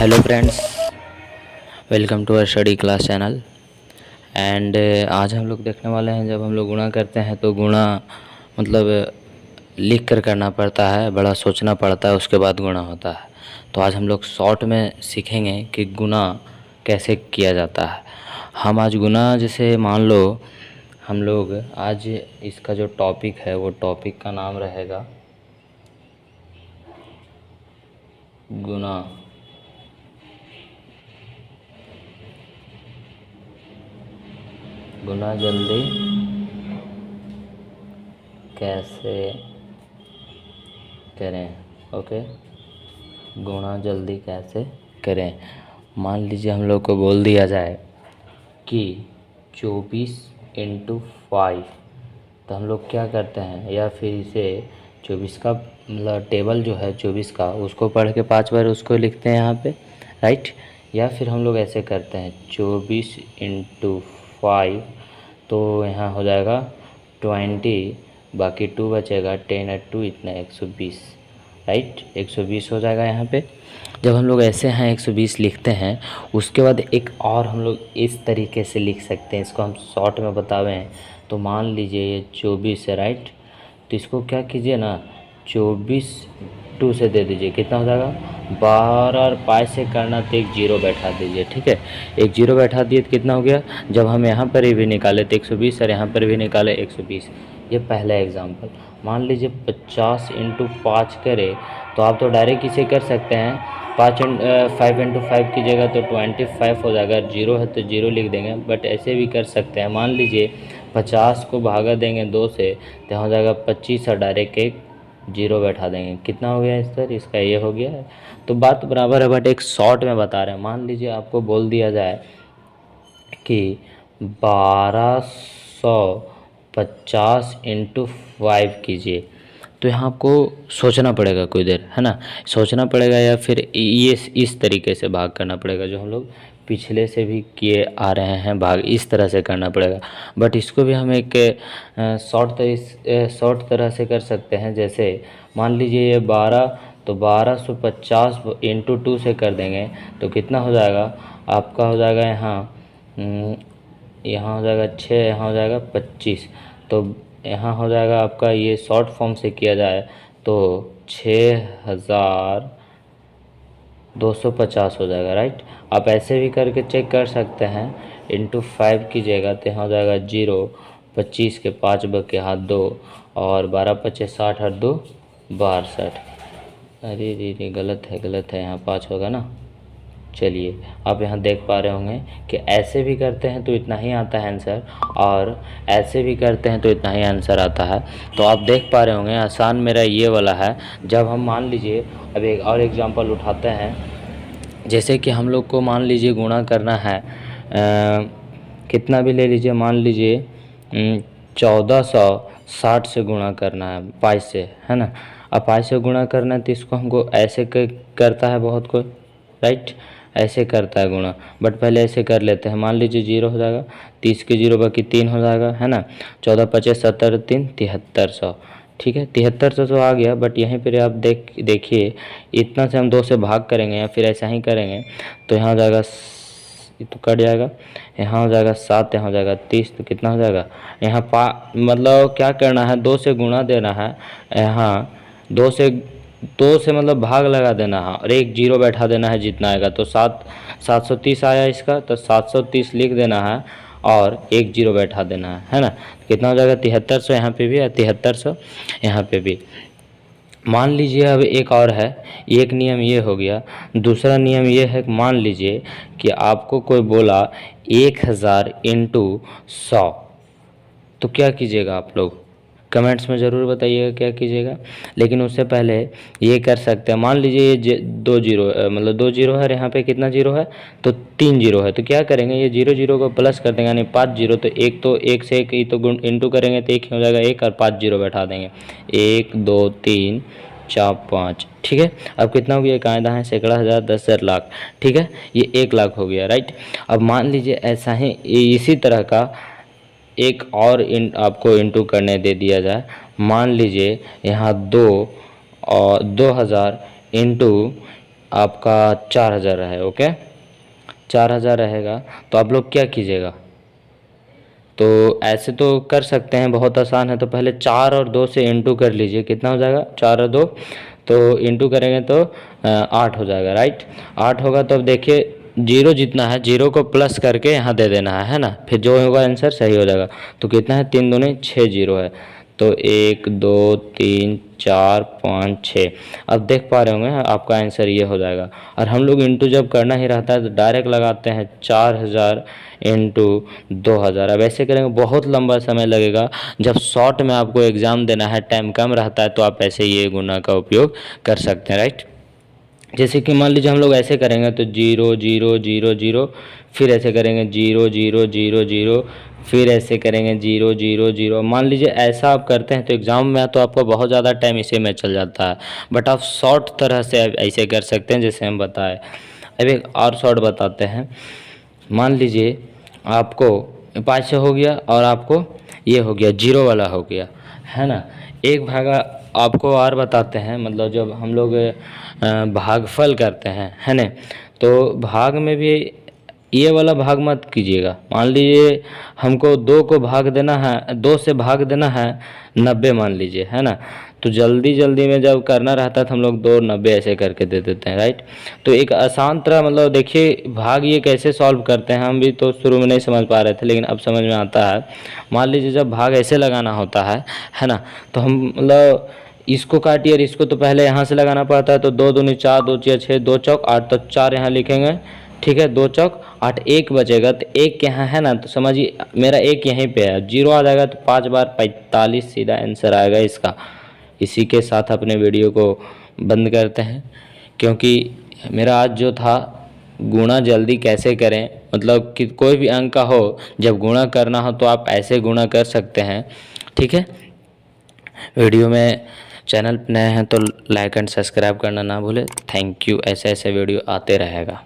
Hello friends, welcome to our study class channel. And आज हम लोग देखने वाले हैं, जब हम लोग गुणा करते हैं तो गुणा मतलब लिख कर करना पड़ता है, बड़ा सोचना पड़ता है, उसके बाद गुणा होता है। तो आज हम लोग शॉर्ट में सीखेंगे कि गुणा कैसे किया जाता है। हम आज गुणा, जैसे मान लो हम लोग आज इसका जो टॉपिक है वो टॉपिक का नाम रहेगा गुणा। गुणा जल्दी कैसे करें। ओके, गुणा जल्दी कैसे करें। मान लीजिए हम लोग को बोल दिया जाए कि 24 इंटू 5, तो हम लोग क्या करते हैं, या फिर इसे 24 का मतलब टेबल जो है 24 का, उसको पढ़ के 5 बार उसको लिखते हैं यहाँ पे, राइट। या फिर हम लोग ऐसे करते हैं 24 इंटू 5, तो यहाँ हो जाएगा 20, बाकी 2 बचेगा, 10 और 2 इतना 120, राइट। 120 हो जाएगा यहाँ पे। जब हम लोग ऐसे हैं 120 लिखते हैं, उसके बाद एक और हम लोग इस तरीके से लिख सकते हैं, इसको हम शॉर्ट में बतावे हैं। तो मान लीजिए ये 24 है, राइट। तो इसको क्या कीजिए ना, 24 2 से दे दीजिए, कितना हो जाएगा 12, और 5 से करना तो एक जीरो बैठा दीजिए, ठीक है। एक जीरो बैठा दिए तो कितना हो गया, जब हम यहाँ पर भी निकाले तो 120 और यहाँ पर भी निकाले 120। ये पहला एग्जाम्पल। मान लीजिए 50 इंटू 5 करें, तो आप तो डायरेक्ट इसे कर सकते हैं, 5 इंटू 5 की जगह तो 25 हो जाएगा। जीरो है तो जीरो लिख देंगे, बट ऐसे भी कर सकते हैं। मान लीजिए 50 को भागा देंगे 2 से, तो हो जाएगा 25 और डायरेक्ट एक जीरो बैठा देंगे। कितना हो गया इस पर, इसका ये हो गया है। तो बात बराबर है, बट एक शॉर्ट में बता रहे हैं। मान लीजिए आपको बोल दिया जाए कि 1250 इंटू 5 कीजिए, तो यहाँ आपको सोचना पड़ेगा कोई देर, है ना। सोचना पड़ेगा, या फिर ये इस तरीके से भाग करना पड़ेगा, जो हम लोग पिछले से भी किए आ रहे हैं भाग, इस तरह से करना पड़ेगा। बट इसको भी हम एक शॉर्ट तरह से कर सकते हैं। जैसे मान लीजिए ये 12, तो 1250 इंटू 2 से कर देंगे, तो कितना हो जाएगा आपका, हो जाएगा यहाँ हो जाएगा 6, यहाँ हो जाएगा 25। तो यहाँ हो जाएगा आपका, ये शॉर्ट फॉर्म से किया जाए तो 6250 हो जाएगा, राइट। आप ऐसे भी करके चेक कर सकते हैं। इंटू 5 कीजिएगा तो यहाँ हो जाएगा 0, 25 के 5 बके हाथ 2, और 12 पचे 60 और 2 62। अरे रे गलत है, यहाँ 5 होगा ना। चलिए, आप यहाँ देख पा रहे होंगे कि ऐसे भी करते हैं तो इतना ही आता है आंसर, और ऐसे भी करते हैं तो इतना ही आंसर आता है। तो आप देख पा रहे होंगे, आसान मेरा ये वाला है। जब हम मान लीजिए, अब एक और एग्जांपल उठाते हैं। जैसे कि हम लोग को मान लीजिए गुणा करना है, कितना भी ले लीजिए, मान लीजिए 1460 से गुणा करना है 5 से, है ना। अब 5 से गुणा करना है तो इसको हमको ऐसे करता है बहुत कोई, राइट। ऐसे करता है गुणा, बट पहले ऐसे कर लेते हैं। मान लीजिए 0 हो जाएगा, 30 के 0 बाकी 3 हो जाएगा, है ना। 14 पचे 70, 3 7300, ठीक है। 7300 तो आ गया, बट यहीं पर आप देखिए, इतना से हम 2 से भाग करेंगे या फिर ऐसा ही करेंगे, तो यहाँ हो जाएगा, तो कट जाएगा। यहाँ हो जाएगा 7, यहाँ हो जाएगा 30, तो कितना हो जाएगा, यहाँ मतलब क्या करना है, 2 से गुणा देना है, यहाँ 2 से मतलब भाग लगा देना है, और एक जीरो बैठा देना है जितना आएगा। तो 730 आया इसका, तो 730 लिख देना है और एक जीरो बैठा देना है ना। कितना हो जाएगा 7300, यहाँ पे भी है 7300, यहाँ पे भी। मान लीजिए अब एक और है, एक नियम ये हो गया। दूसरा नियम ये है कि मान लीजिए कि आपको कोई बोला 1000 इंटू 100, तो क्या कीजिएगा आप लोग, कमेंट्स में ज़रूर बताइएगा क्या कीजिएगा। लेकिन उससे पहले ये कर सकते हैं, मान लीजिए ये 2 जीरो मतलब 2 जीरो है, और यहाँ पे कितना जीरो है, तो 3 जीरो है। तो क्या करेंगे, ये 0 0 को प्लस कर देंगे, यानी 5 जीरो, तो एक से एक ही तो गुण इंटू करेंगे तो एक ही हो जाएगा, एक और 5 जीरो बैठा देंगे, 1 2 3 4 5, ठीक है। अब कितना हो गया, कायदा है सैकड़ा, हज़ार, 10,000, लाख, ठीक है। ये 1 लाख हो गया, राइट। अब मान लीजिए ऐसा ही इसी तरह का एक और आपको इंटू करने दे दिया जाए। मान लीजिए यहाँ 2 और 2000 इंटू आपका 4000 है। ओके, 4000 रहेगा तो आप लोग क्या कीजिएगा, तो ऐसे तो कर सकते हैं, बहुत आसान है। तो पहले 4 और 2 से इंटू कर लीजिए, कितना हो जाएगा 4 और 2, तो इंटू करेंगे तो 8 हो जाएगा, राइट। 8 होगा तो अब देखिए जीरो जितना है, जीरो को प्लस करके यहाँ दे देना है ना, फिर जो होगा आंसर सही हो जाएगा। तो कितना है, 3 दूनी 6 जीरो है, तो 1 2 3 4 5 6। अब देख पा रहे होंगे आपका आंसर ये हो जाएगा। और हम लोग इंटू जब करना ही रहता है तो डायरेक्ट लगाते हैं 4000 इंटू 2000। अब ऐसे करेंगे बहुत लंबा समय लगेगा। जब शॉर्ट में आपको एग्ज़ाम देना है, टाइम कम रहता है, तो आप ऐसे ये गुना का उपयोग कर सकते हैं, राइट। जैसे कि मान लीजिए हम लोग ऐसे करेंगे तो 0 0 0 0, फिर ऐसे करेंगे 0 0 0 0, फिर ऐसे करेंगे 0 0 0। मान लीजिए ऐसा आप करते हैं तो एग्ज़ाम में तो आपका बहुत ज़्यादा टाइम इसी में चल जाता है, बट आप शॉर्ट तरह से ऐसे कर सकते हैं जैसे हम बताए। अब एक और शॉर्ट बताते हैं। मान लीजिए आपको 5 हो गया और आपको ये हो गया 0 वाला हो गया, है ना। एक भागा आपको और बताते हैं, मतलब जब हम लोग भागफल करते हैं, है ना, तो भाग में भी ये वाला भाग मत कीजिएगा। मान लीजिए हमको 2 को भाग देना है, 2 से भाग देना है 90 मान लीजिए, है ना। तो जल्दी जल्दी में जब करना रहता है तो हम लोग 2 90 ऐसे करके दे देते हैं, राइट। तो एक आसान तरह, मतलब देखिए भाग ये कैसे सॉल्व करते हैं, हम भी तो शुरू में नहीं समझ पा रहे थे लेकिन अब समझ में आता है। मान लीजिए जब भाग ऐसे लगाना होता है ना, तो हम मतलब इसको काटिए और इसको तो पहले यहाँ से लगाना पड़ता है। तो 2 दूनी 4, 2 6 6, 2 चौक 8, तो 4 यहाँ लिखेंगे, ठीक है। 2 चौक 8, 1 बचेगा तो 1 यहाँ है ना, तो समझिए मेरा 1 यहीं पे है, 0 आ जाएगा तो 5 बार 45 सीधा आंसर आएगा इसका। इसी के साथ अपने वीडियो को बंद करते हैं, क्योंकि मेरा आज जो था गुणा जल्दी कैसे करें, मतलब कि कोई भी अंक का हो जब गुणा करना हो तो आप ऐसे गुणा कर सकते हैं, ठीक है। वीडियो में चैनल नए हैं तो लाइक एंड सब्सक्राइब करना ना भूलें। Thank you. ऐसे ऐसे वीडियो आते रहेगा।